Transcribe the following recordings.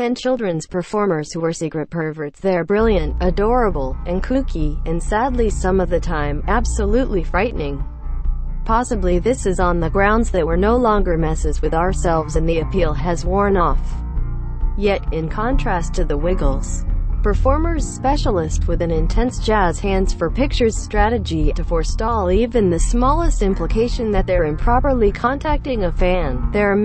10 children's performers who are secret perverts. They're brilliant, adorable, and kooky, and sadly some of the time, absolutely frightening. Possibly this is on the grounds that we're no longer messes with ourselves and the appeal has worn off. Yet, in contrast to the Wiggles, performers specialist with an intense jazz hands for pictures strategy to forestall even the smallest implication that they're improperly contacting a fan, there are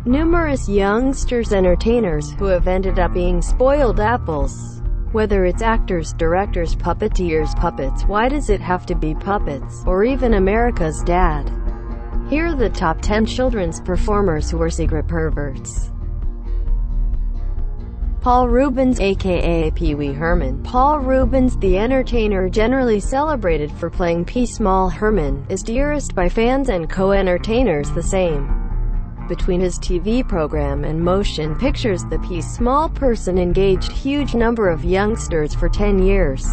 numerous youngsters entertainers who have ended up being spoiled apples. Whether it's actors, directors, puppeteers, puppets, why does it have to be puppets, or even America's Dad? Here are the top 10 children's performers who are secret perverts. Paul Ruebens, aka Peewee Herman. Paul Ruebens, the entertainer generally celebrated for playing P-Small Herman, is dearest by fans and co-entertainers the same. Between his TV program and motion pictures, the P-Small person engaged huge number of youngsters for 10 years.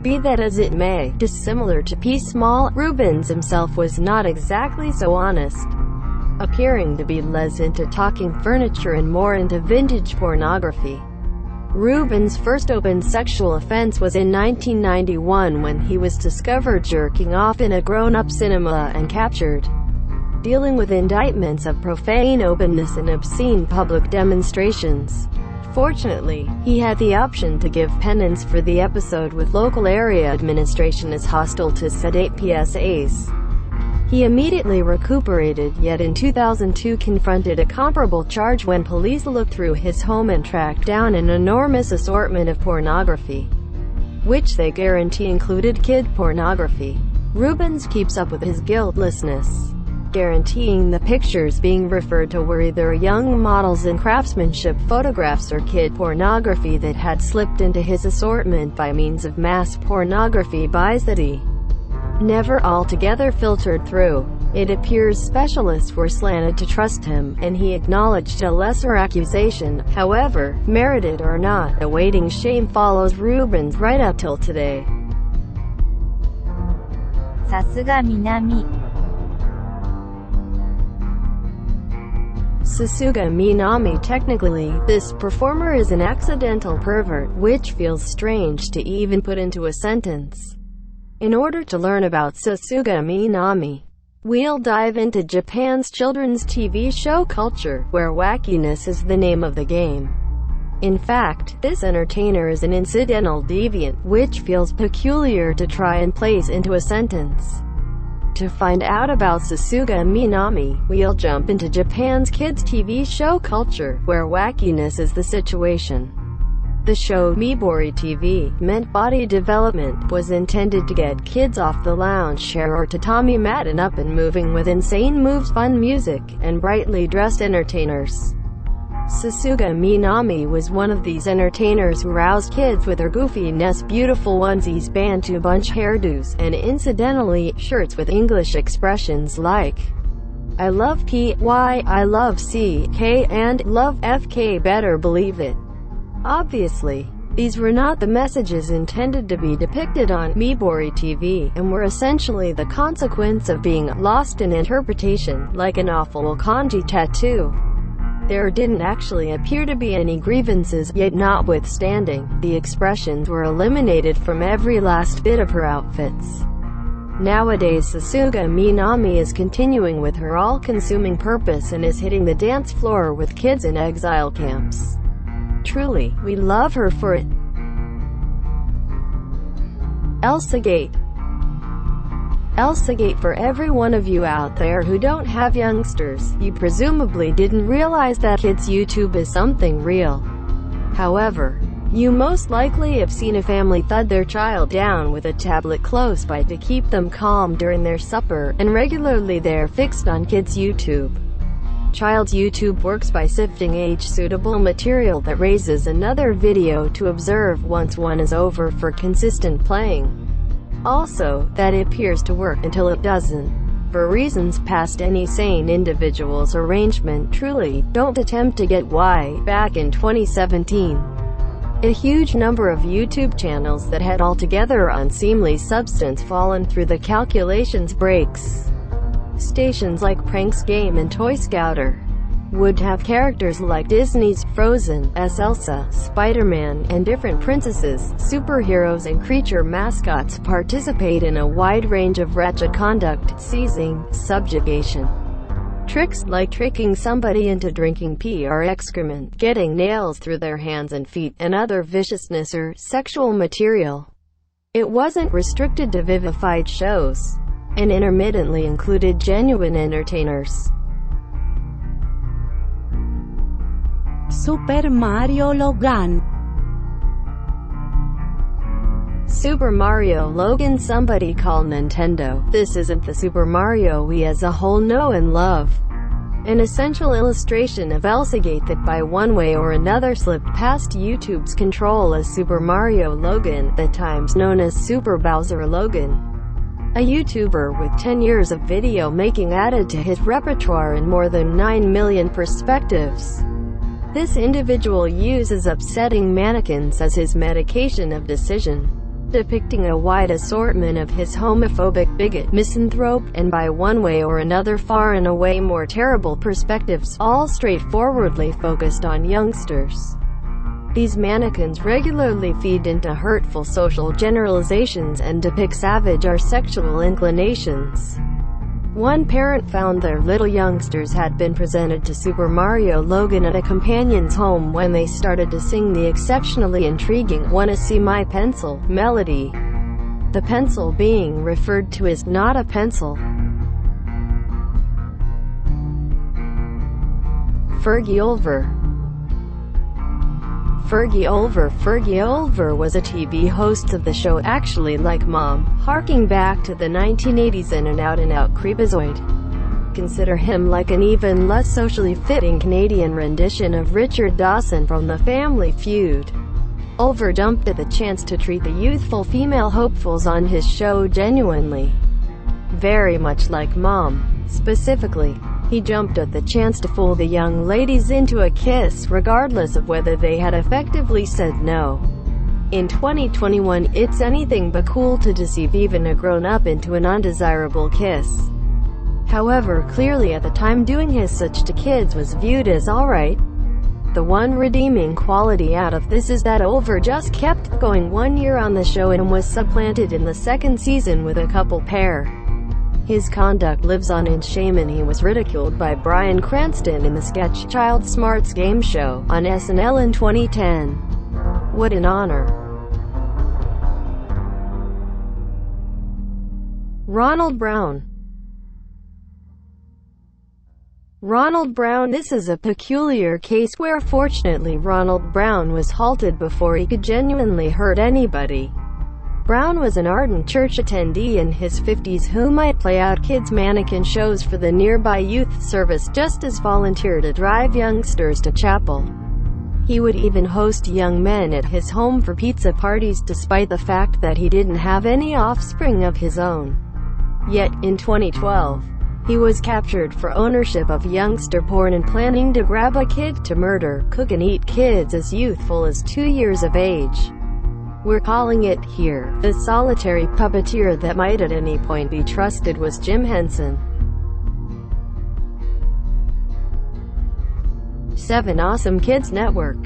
Be that as it may, dissimilar to P-Small, Ruebens himself was not exactly so honest, appearing to be less into talking furniture and more into vintage pornography. Ruebens' first open sexual offense was in 1991 when he was discovered jerking off in a grown-up cinema and captured, dealing with indictments of profane openness and obscene public demonstrations. Fortunately, he had the option to give penance for the episode with local area administration as hostile to sedate PSAs. He immediately recuperated, yet in 2002 confronted a comparable charge when police looked through his home and tracked down an enormous assortment of pornography, which they guarantee included kid pornography. Ruebens keeps up with his guiltlessness, guaranteeing the pictures being referred to were either young models and craftsmanship photographs or kid pornography that had slipped into his assortment by means of mass pornography buys that he never altogether filtered through. It appears specialists were slanted to trust him, and he acknowledged a lesser accusation. However, merited or not, awaiting shame follows Ruebens right up till today. Sasuga Minami. Sasuga Minami. Technically, this performer is an accidental pervert, which feels strange to even put into a sentence. In order to learn about Sasuga Minami, we'll dive into Japan's children's TV show culture, where wackiness is the name of the game. In fact, this entertainer is an incidental deviant, which feels peculiar to try and place into a sentence. To find out about Sasuga Minami, we'll jump into Japan's kids' TV show culture, where wackiness is the situation. The show, Midori TV, meant body development, was intended to get kids off the lounge chair or tatami mat and up and moving with insane moves, fun music, and brightly dressed entertainers. Sasuga Minami was one of these entertainers who roused kids with her goofiness, beautiful onesies, Bantu bunch hairdos, and incidentally, shirts with English expressions like "I love P.Y., I love C.K. and love F.K. better believe it." Obviously, these were not the messages intended to be depicted on Midori TV, and were essentially the consequence of being lost in interpretation, like an awful kanji tattoo. There didn't actually appear to be any grievances, yet notwithstanding, the expressions were eliminated from every last bit of her outfits. Nowadays Sasuga Minami is continuing with her all-consuming purpose and is hitting the dance floor with kids in exile camps. Truly, we love her for it. Elsagate. Elsagate. For every one of you out there who don't have youngsters, you presumably didn't realize that kids' YouTube is something real. However, you most likely have seen a family thud their child down with a tablet close by to keep them calm during their supper, and regularly they're fixed on kids' YouTube. Child's YouTube works by sifting age-suitable material that raises another video to observe once one is over for consistent playing. Also, that appears to work until it doesn't. For reasons past any sane individual's arrangement. Truly, don't attempt to get why. Back in 2017, a huge number of YouTube channels that had altogether unseemly substance fallen through the calculations breaks. Stations like Pranks Game and Toy Scouter would have characters like Disney's Frozen, as Elsa, Spider-Man, and different princesses, superheroes and creature mascots participate in a wide range of wretched conduct, seizing, subjugation. Tricks like tricking somebody into drinking pee or excrement, getting nails through their hands and feet, and other viciousness or sexual material. It wasn't restricted to vivified shows, and intermittently included genuine entertainers. Super Mario Logan. Super Mario Logan. Somebody call Nintendo. This isn't the Super Mario we as a whole know and love. An essential illustration of Elsagate that by one way or another slipped past YouTube's control as Super Mario Logan, at times known as Super Bowser Logan. A YouTuber with 10 years of video making added to his repertoire and more than 9 million perspectives. This individual uses upsetting mannequins as his medication of decision, depicting a wide assortment of his homophobic, bigot, misanthrope, and by one way or another far and away more terrible perspectives, all straightforwardly focused on youngsters. These mannequins regularly feed into hurtful social generalizations and depict savage or sexual inclinations. One parent found their little youngsters had been presented to Super Mario Logan at a companion's home when they started to sing the exceptionally intriguing "Wanna See My Pencil" melody. The pencil being referred to as not a pencil. Fergie Olver. Fergie Olver was a TV host of the show Actually Like Mom, harking back to the 1980s and an out-and-out creepazoid. Consider him like an even less socially fitting Canadian rendition of Richard Dawson from The Family Feud. Olver jumped at the chance to treat the youthful female hopefuls on his show genuinely. Very much like Mom. Specifically, he jumped at the chance to fool the young ladies into a kiss, regardless of whether they had effectively said no. In 2021, it's anything but cool to deceive even a grown-up into an undesirable kiss. However, clearly at the time doing his such to kids was viewed as alright. The one redeeming quality out of this is that Olver just kept going 1 year on the show and was supplanted in the second season with a couple pair. His conduct lives on in shame, and he was ridiculed by Bryan Cranston in the sketch Child Smarts game show on SNL in 2010. What an honor. Ronald Brown. Ronald Brown. This is a peculiar case where fortunately Ronald Brown was halted before he could genuinely hurt anybody. Brown was an ardent church attendee in his 50s who might play out kids' mannequin shows for the nearby youth service just as volunteer to drive youngsters to chapel. He would even host young men at his home for pizza parties despite the fact that he didn't have any offspring of his own. Yet, in 2012, he was captured for ownership of youngster porn and planning to grab a kid to murder, cook and eat kids as youthful as 2 years of age. We're calling it here. The solitary puppeteer that might at any point be trusted was Jim Henson. 7 Awesome Kids Network.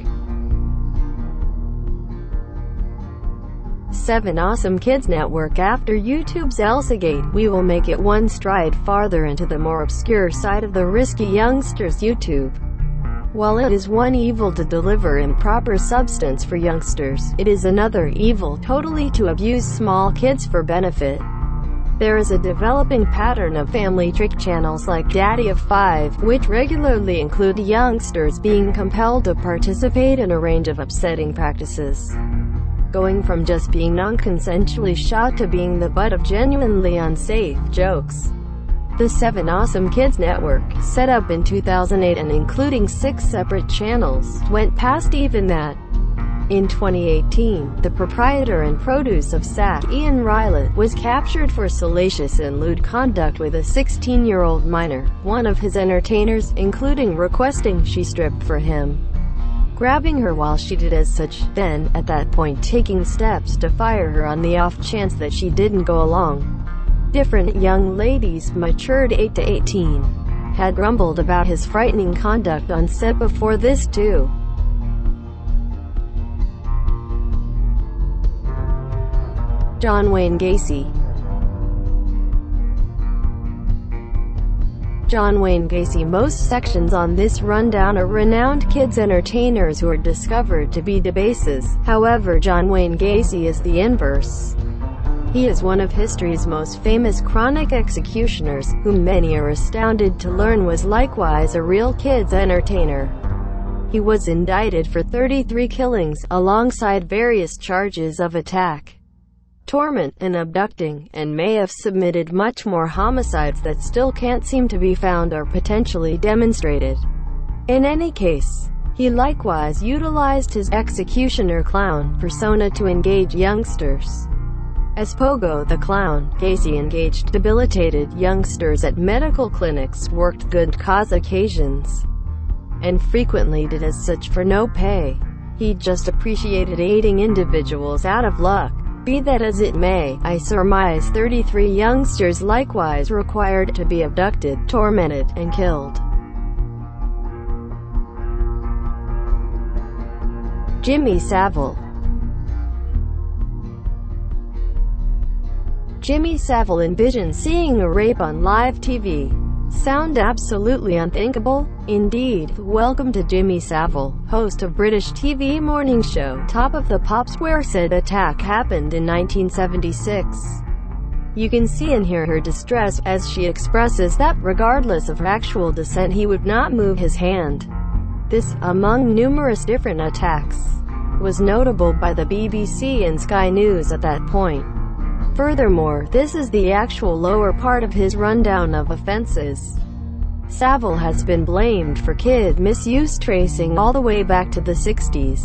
7 Awesome Kids Network. After YouTube's Elsagate, we will make it one stride farther into the more obscure side of the risky youngsters YouTube. While it is one evil to deliver improper substance for youngsters, it is another evil totally to abuse small kids for benefit. There is a developing pattern of family trick channels like Daddy of 5, which regularly include youngsters being compelled to participate in a range of upsetting practices, going from just being non-consensually shot to being the butt of genuinely unsafe jokes. The 7 Awesome Kids Network, set up in 2008 and including 6 separate channels, went past even that. In 2018, the proprietor and producer of SAC, Ian Rylett, was captured for salacious and lewd conduct with a 16-year-old minor, one of his entertainers, including requesting she strip for him, grabbing her while she did as such, then, at that point taking steps to fire her on the off chance that she didn't go along. Different young ladies, matured 8 to 18. had grumbled about his frightening conduct on set before this too. John Wayne Gacy. John Wayne Gacy. Most sections on this rundown are renowned kids entertainers who are discovered to be debases. However, John Wayne Gacy is the inverse. He is one of history's most famous chronic executioners, whom many are astounded to learn was likewise a real kids entertainer. He was indicted for 33 killings, alongside various charges of attack, torment, and abducting, and may have submitted much more homicides that still can't seem to be found or potentially demonstrated. In any case, he likewise utilized his executioner clown persona to engage youngsters. As Pogo the Clown, Gacy engaged debilitated youngsters at medical clinics, worked good cause occasions, and frequently did as such for no pay. He just appreciated aiding individuals out of luck. Be that as it may, I surmise 33 youngsters likewise required to be abducted, tormented, and killed. Jimmy Savile. Jimmy Savile envisioned seeing a rape on live TV. Sound absolutely unthinkable? Indeed. Welcome to Jimmy Savile, host of British TV morning show Top of the Pops, where said attack happened in 1976. You can see and hear her distress as she expresses that regardless of actual dissent he would not move his hand. This, among numerous different attacks, was notable by the BBC and Sky News at that point. Furthermore, this is the actual lower part of his rundown of offenses. Savile has been blamed for kid misuse tracing all the way back to the 60s.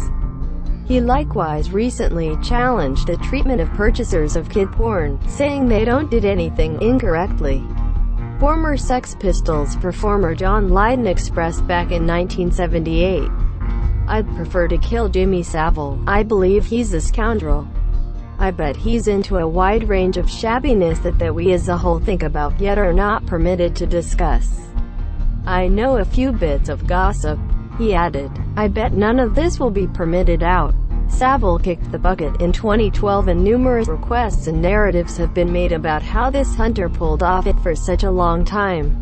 He likewise recently challenged the treatment of purchasers of kid porn, saying they don't did anything incorrectly. Former Sex Pistols performer John Lydon expressed back in 1978, "I'd prefer to kill Jimmy Savile. I believe he's a scoundrel. I bet he's into a wide range of shabbiness that we as a whole think about yet are not permitted to discuss. I know a few bits of gossip," he added. "I bet none of this will be permitted out." Savile kicked the bucket in 2012, and numerous requests and narratives have been made about how this hunter pulled off it for such a long time.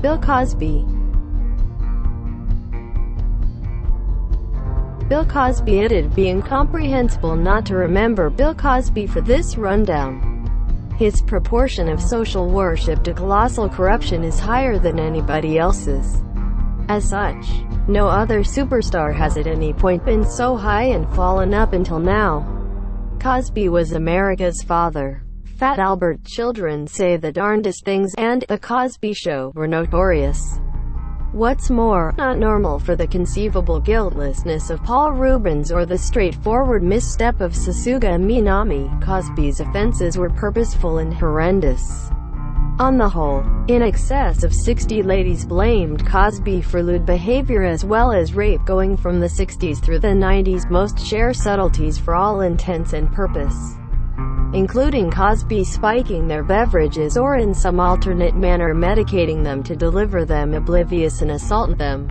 Bill Cosby. Bill Cosby. It'd be incomprehensible not to remember Bill Cosby for this rundown. His proportion of social worship to colossal corruption is higher than anybody else's. As such, no other superstar has at any point been so high and fallen up until now. Cosby was America's father. Fat Albert. Children say the darndest things, and The Cosby Show were notorious. What's more, not normal for the conceivable guiltlessness of Paul Ruebens or the straightforward misstep of Sasuga Minami. Cosby's offenses were purposeful and horrendous. On the whole, in excess of 60 ladies blamed Cosby for lewd behavior as well as rape going from the 60s through the 90s. Most share subtleties for all intents and purpose, including Cosby spiking their beverages or in some alternate manner medicating them to deliver them oblivious and assault them.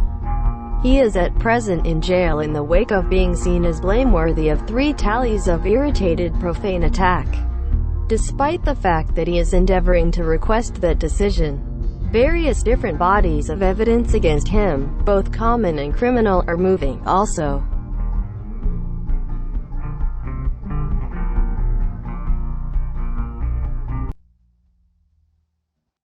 He is at present in jail in the wake of being seen as blameworthy of 3 tallies of irritated profane attack. Despite the fact that he is endeavoring to request that decision, various different bodies of evidence against him, both common and criminal, are moving. Also,